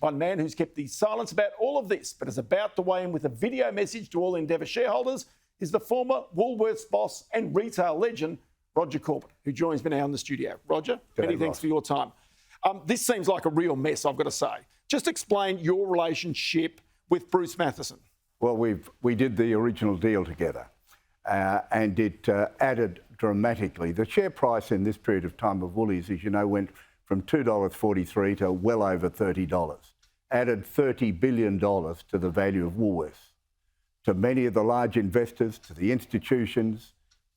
One man who's kept his silence about all of this, but is about to weigh in with a video message to all Endeavour shareholders, is the former Woolworths boss and retail legend, Roger Corbett, who joins me now in the studio. Roger, many thanks for your time. This seems like a real mess, I've got to say. Just explain your relationship with Bruce Matheson. Well, we did the original deal together, and it added dramatically. The share price in this period of time of Woolies, as you know, went from $2.43 to well over $30. Added $30 billion to the value of Woolworths. To many of the large investors, to the institutions,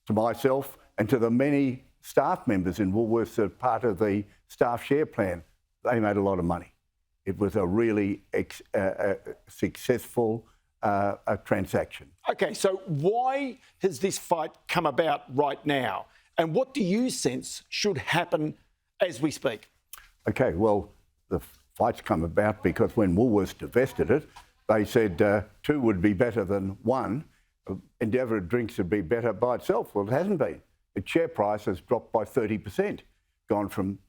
to myself, and to the many staff members in Woolworths that are part of the staff share plan, they made a lot of money. It was a really successful transaction. Okay, so why has this fight come about right now? And what do you sense should happen as we speak? Okay, well, the fight's come about because when Woolworths divested it, they said two would be better than one. Endeavour Drinks would be better by itself. Well, it hasn't been. Its share price has dropped by 30%, gone from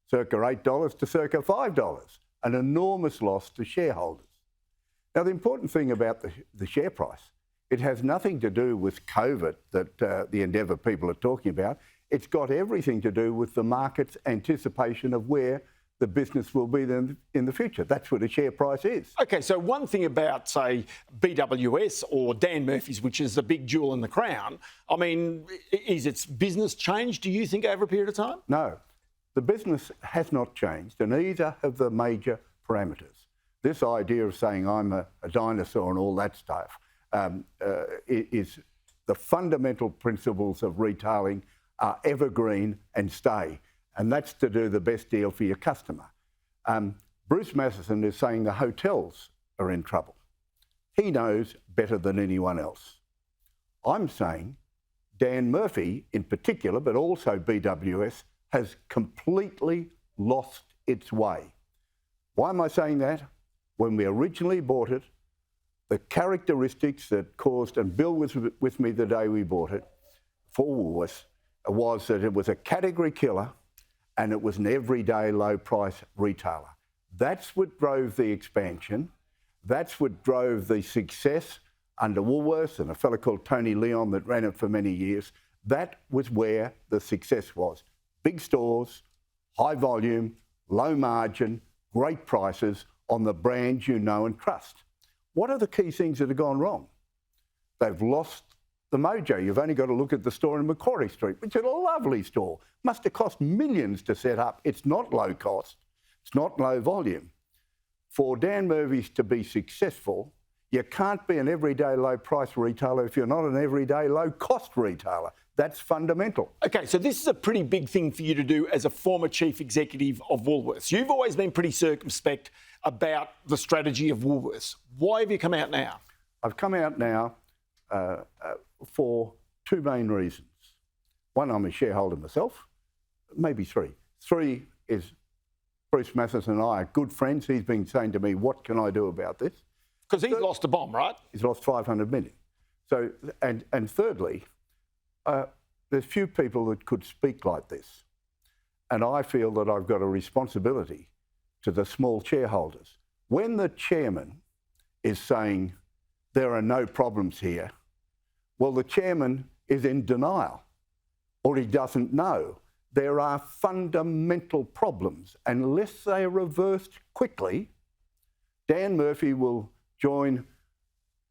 circa $8 to circa $5, an enormous loss to shareholders. Now, the important thing about the share price, it has nothing to do with COVID that the Endeavour people are talking about. It's got everything to do with the market's anticipation of where the business will be in the future. That's what a share price is. Okay, so one thing about, say, BWS or Dan Murphy's, which is the big jewel in the crown, I mean, is its business changed, do you think, over a period of time? No, the business has not changed, and neither have the major parameters. This idea of saying I'm a dinosaur and all that stuff is the fundamental principles of retailing are evergreen and stay. And that's to do the best deal for your customer. Bruce Matheson is saying the hotels are in trouble. He knows better than anyone else. I'm saying Dan Murphy in particular, but also BWS, has completely lost its way. Why am I saying that? When we originally bought it, the characteristics that caused, and Bill was with me the day we bought it for Woolworths, was that it was a category killer and it was an everyday low-price retailer. That's what drove the expansion. That's what drove the success under Woolworths and a fellow called Tony Leon that ran it for many years. That was where the success was. Big stores, high volume, low margin, great prices on the brands you know and trust. What are the key things that have gone wrong? They've lost the mojo. You've only got to look at the store in Macquarie Street, which is a lovely store. Must have cost millions to set up. It's not low cost. It's not low volume. For Dan Murphy's to be successful, you can't be an everyday low price retailer if you're not an everyday low cost retailer. That's fundamental. Okay, so this is a pretty big thing for you to do as a former chief executive of Woolworths. You've always been pretty circumspect about the strategy of Woolworths. Why have you come out now? I've come out now for two main reasons. One, I'm a shareholder myself, maybe three. Three is Bruce Matheson and I are good friends. He's been saying to me, what can I do about this? Because he's lost a bomb, right? He's lost 500 million. So, and thirdly, there's few people that could speak like this. And I feel that I've got a responsibility to the small shareholders. When the chairman is saying there are no problems here, well, the chairman is in denial or he doesn't know. There are fundamental problems. Unless they are reversed quickly, Dan Murphy will join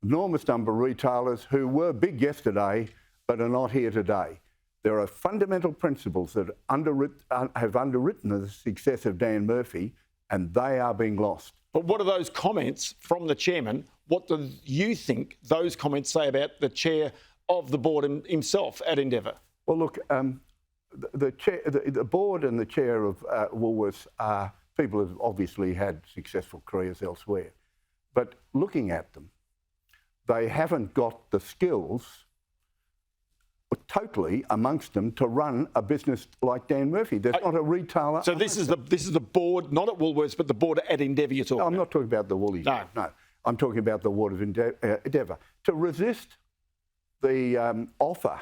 enormous number of retailers who were big yesterday but are not here today. There are fundamental principles that have underwritten the success of Dan Murphy, and they are being lost. But what are those comments from the chairman? What do you think those comments say about the chair of the board himself at Endeavour? Well, look, the board and the chair of Woolworths are people who've obviously had successful careers elsewhere. But looking at them, they haven't got the skills totally amongst them to run a business like Dan Murphy. There's not a retailer. So this is the board, not at Woolworths, but the board at Endeavour you're talking about? I'm not talking about the Woolies. No. I'm talking about the board of Endeavour. To resist the offer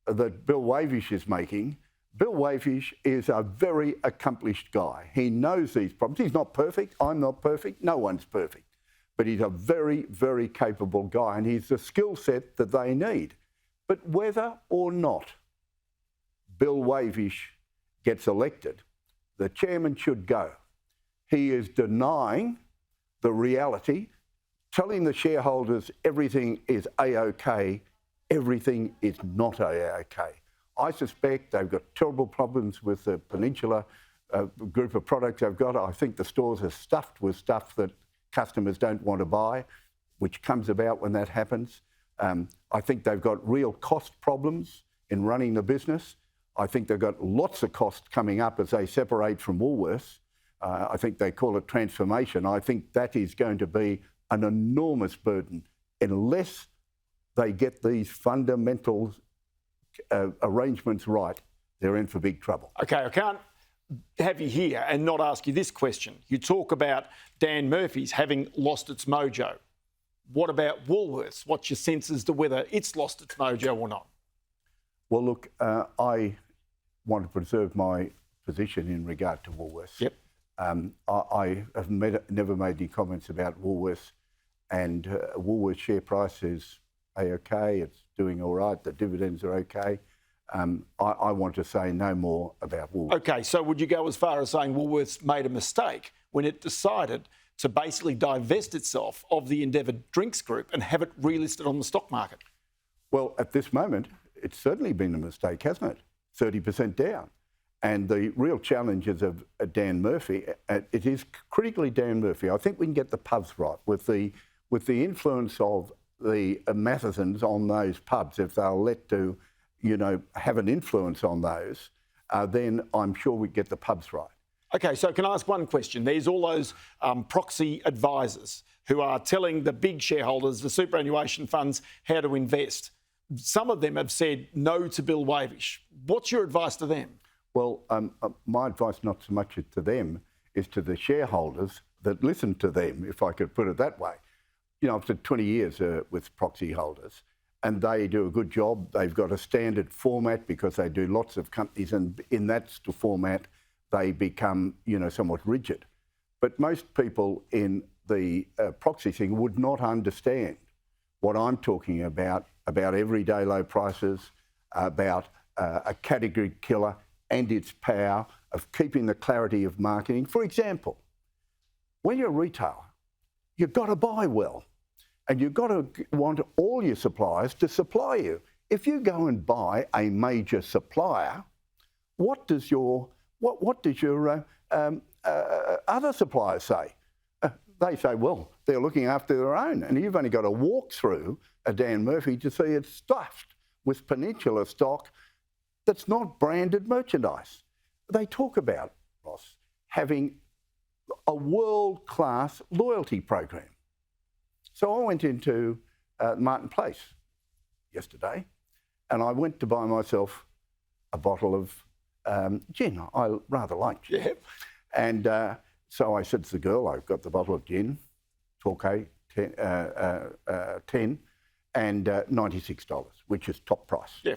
that Bill Wavish is making, Bill Wavish is a very accomplished guy. He knows these problems. He's not perfect. I'm not perfect. No one's perfect. But he's a very, very capable guy, and he's the skill set that they need. But whether or not Bill Wavish gets elected, the chairman should go. He is denying the reality, telling the shareholders everything is A-OK, everything is not A-OK. I suspect they've got terrible problems with the Peninsula group of products they've got. I think the stores are stuffed with stuff that customers don't want to buy, which comes about when that happens. I think they've got real cost problems in running the business. I think they've got lots of costs coming up as they separate from Woolworths. I think they call it transformation. I think that is going to be an enormous burden unless they get these fundamental arrangements right. They're in for big trouble. Okay, I can't have you here and not ask you this question. You talk about Dan Murphy's having lost its mojo. What about Woolworths? What's your sense as to whether it's lost its mojo or not? Well, look, I want to preserve my position in regard to Woolworths. Yep. I have never made any comments about Woolworths, and Woolworths share price is A-OK, it's doing all right, the dividends are OK. I want to say no more about Woolworths. OK, so would you go as far as saying Woolworths made a mistake when it decided to basically divest itself of the Endeavour Drinks Group and have it relisted on the stock market? Well, at this moment, it's certainly been a mistake, hasn't it? 30% down. And the real challenges of Dan Murphy, it is critically Dan Murphy. I think we can get the pubs right with the influence of the Mathesons on those pubs. If they're let to, have an influence on those, then I'm sure we get the pubs right. OK, so can I ask one question? There's all those proxy advisors who are telling the big shareholders, the superannuation funds, how to invest. Some of them have said no to Bill Wavish. What's your advice to them? Well, my advice not so much to them is to the shareholders that listen to them, if I could put it that way. I've spent 20 years with proxy holders, and they do a good job. They've got a standard format because they do lots of companies, and in that format, they become, somewhat rigid. But most people in the proxy thing would not understand what I'm talking about everyday low prices, about a category killer and its power of keeping the clarity of marketing. For example, when you're a retailer, you've got to buy well, and you've got to want all your suppliers to supply you. If you go and buy a major supplier, what does your other suppliers say? They say, well, they're looking after their own, and you've only got to walk through a Dan Murphy to see it's stuffed with Peninsula stock that's not branded merchandise. They talk about, Ross, having a world-class loyalty program. So I went into Martin Place yesterday, and I went to buy myself a bottle of gin. I rather like gin. Yeah. And so I said to the girl, I've got the bottle of gin, Torquay, 10 and $96, which is top price. Yeah.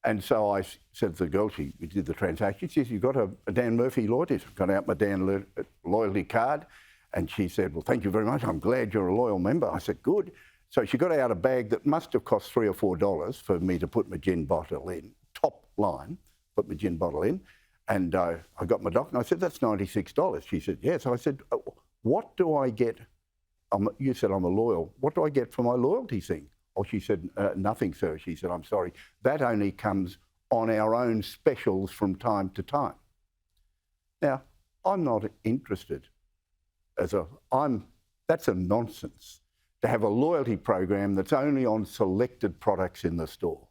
And so I said to the girl, we did the transaction, she said, you've got a Dan Murphy loyalty. I got out my Dan loyalty card, and she said, well, thank you very much. I'm glad you're a loyal member. I said, good. So she got out a bag that must have cost $3 or $4 for me to put my gin bottle in, top line, put my gin bottle in. And I got my doc, and I said, that's $96. She said, yes. So I said, what do I get? You said I'm a loyal. What do I get for my loyalty thing? Oh, she said, nothing, sir. She said, I'm sorry. That only comes on our own specials from time to time. Now, I'm not interested that's a nonsense to have a loyalty program that's only on selected products in the store.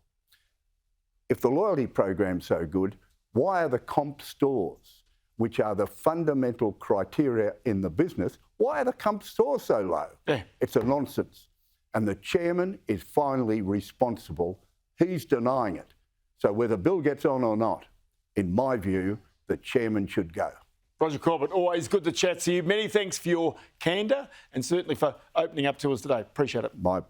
If the loyalty program's so good, why are the comp stores, which are the fundamental criteria in the business, why are the comp stores so low? Yeah. It's a nonsense. And the chairman is finally responsible. He's denying it. So whether Bill gets on or not, in my view, the chairman should go. Roger Corbett, always good to chat to you. Many thanks for your candour and certainly for opening up to us today. Appreciate it. My